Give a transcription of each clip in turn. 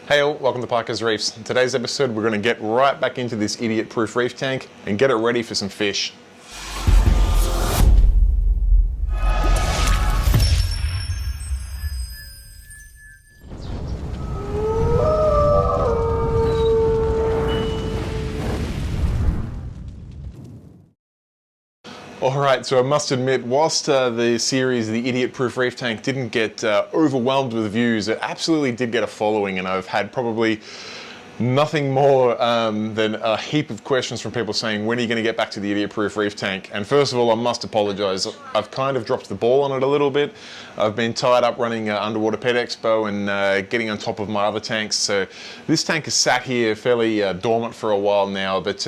Hey all, welcome to Parker's Reefs. In today's episode we're going to get right back into this idiot-proof reef tank and get it ready for some fish. Alright, so I must admit, whilst the series, the Idiot Proof Reef Tank, didn't get overwhelmed with views, it absolutely did get a following, and I've had probably nothing more than a heap of questions from people saying, when are you going to get back to the Idiot Proof Reef Tank? And first of all, I must apologise. I've kind of dropped the ball on it a little bit. I've been tied up running Underwater Pet Expo and getting on top of my other tanks, so this tank has sat here fairly dormant for a while now, but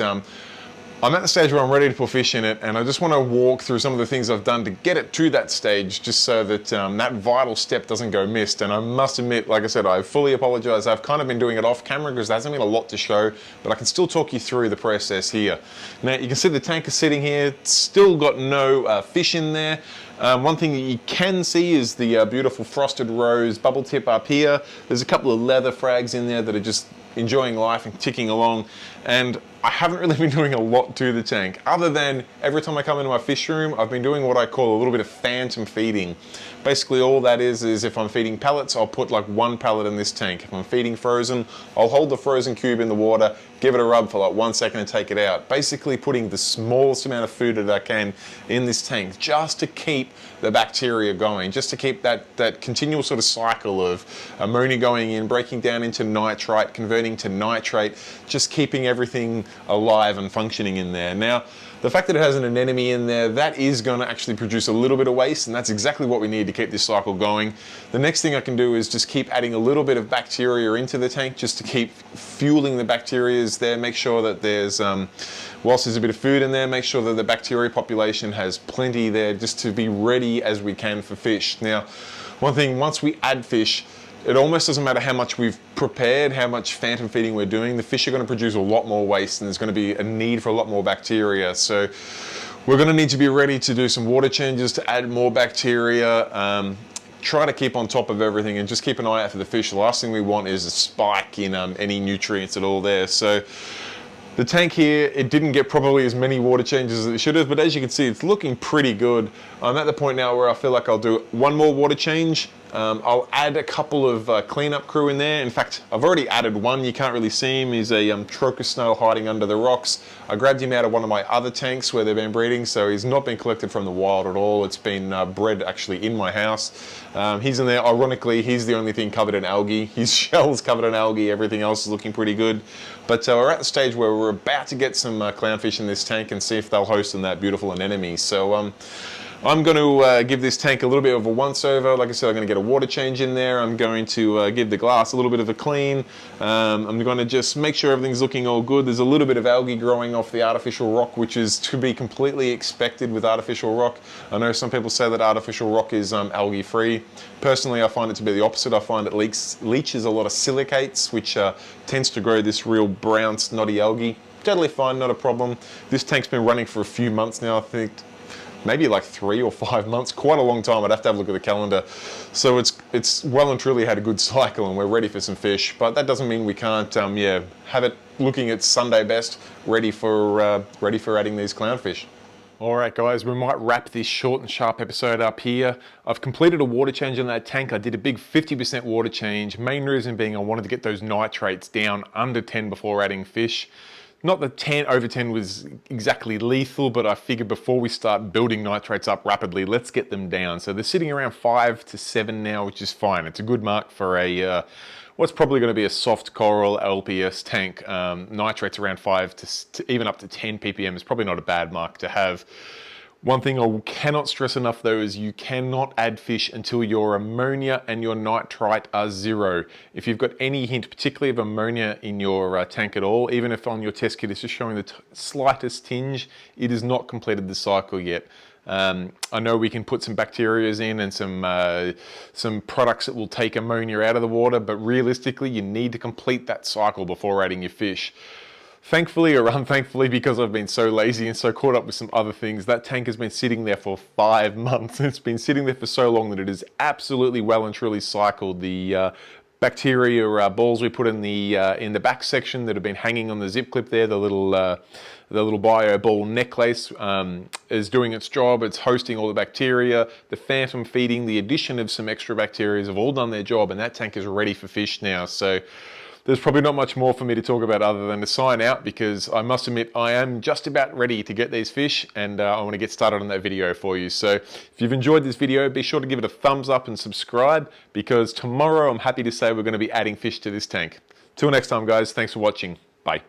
I'm at the stage where I'm ready to put fish in it, and I just want to walk through some of the things I've done to get it to that stage, just so that that vital step doesn't go missed. And I must admit, like I said, I fully apologise. I've kind of been doing it off camera because there hasn't been a lot to show, but I can still talk you through the process here. Now, you can see the tank is sitting here. It's still got no fish in there. One thing that you can see is the beautiful frosted rose bubble tip up here. There's a couple of leather frags in there that are just enjoying life and ticking along, and I haven't really been doing a lot to the tank other than every time I come into my fish room I've been doing what I call a little bit of phantom feeding. Basically all that is if I'm feeding pellets, I'll put like one pellet in this tank. If I'm feeding frozen, I'll hold the frozen cube in the water, give it a rub for like 1 second and take it out. Basically putting the smallest amount of food that I can in this tank just to keep the bacteria going, just to keep that continual sort of cycle of ammonia going in, breaking down into nitrite, converting to nitrate, just keeping everything alive and functioning in there. Now, the fact that it has an anemone in there, that is going to actually produce a little bit of waste, and that's exactly what we need to keep this cycle going. The next thing I can do is just keep adding a little bit of bacteria into the tank just to keep fueling the bacteria there, make sure that there's, whilst there's a bit of food in there, make sure that the bacteria population has plenty there just to be ready as we can for fish. Now, one thing, once we add fish, it almost doesn't matter how much we've prepared, how much phantom feeding we're doing, the fish are going to produce a lot more waste and there's going to be a need for a lot more bacteria. So we're going to need to be ready to do some water changes to add more bacteria. Try to keep on top of everything and just keep an eye out for the fish. The last thing we want is a spike in any nutrients at all there. So the tank here, it didn't get probably as many water changes as it should have, but as you can see, it's looking pretty good. I'm at the point now where I feel like I'll do one more water change. I'll add a couple of cleanup crew in there. In fact, I've already added one. You can't really see him. He's a trochus snail hiding under the rocks. I grabbed him out of one of my other tanks where they've been breeding, so he's not been collected from the wild at all. It's been bred actually in my house. He's in there. Ironically, he's the only thing covered in algae. His shell's covered in algae. Everything else is looking pretty good. But we're at the stage where we're about to get some clownfish in this tank and see if they'll host in that beautiful anemone. So I'm going to give this tank a little bit of a once over. Like I said, I'm going to get a water change in there. I'm going to give the glass a little bit of a clean. I'm going to just make sure everything's looking all good. There's a little bit of algae growing off the artificial rock, which is to be completely expected with artificial rock. I know some people say that artificial rock is algae free. Personally, I find it to be the opposite. I find it leaches a lot of silicates, which tends to grow this real brown snotty algae. Totally fine, not a problem. This tank's been running for a few months now, I think. Maybe like 3 or 5 months, quite a long time. I'd have to have a look at the calendar. So it's well and truly had a good cycle and we're ready for some fish, but that doesn't mean we can't have it looking at Sunday best, ready for adding these clownfish. Alright guys, we might wrap this short and sharp episode up here. I've completed a water change on that tank. I did a big 50% water change. Main reason being I wanted to get those nitrates down under 10 before adding fish. Not that over 10 was exactly lethal, but I figured before we start building nitrates up rapidly, let's get them down. So they're sitting around 5 to 7 now, which is fine. It's a good mark for a what's probably going to be a soft coral LPS tank. Nitrates around 5 to even up to 10 ppm is probably not a bad mark to have. One thing I cannot stress enough though is you cannot add fish until your ammonia and your nitrite are 0. If you've got any hint, particularly of ammonia in your tank at all, even if on your test kit it's just showing the slightest tinge, it has not completed the cycle yet. I know we can put some bacterias in and some products that will take ammonia out of the water, but realistically you need to complete that cycle before adding your fish. Thankfully or unthankfully, because I've been so lazy and so caught up with some other things, that tank has been sitting there for 5 months. It's been sitting there for so long that it is absolutely well and truly cycled the bacteria balls we put in the back section that have been hanging on the zip clip there. The little bio ball necklace is doing its job. It's hosting all the bacteria. The phantom feeding, the addition of some extra bacteria have all done their job, and that tank is ready for fish now. So there's probably not much more for me to talk about other than to sign out, because I must admit I am just about ready to get these fish, and I want to get started on that video for you. So if you've enjoyed this video, be sure to give it a thumbs up and subscribe, because tomorrow I'm happy to say we're going to be adding fish to this tank. Till next time guys, thanks for watching. Bye.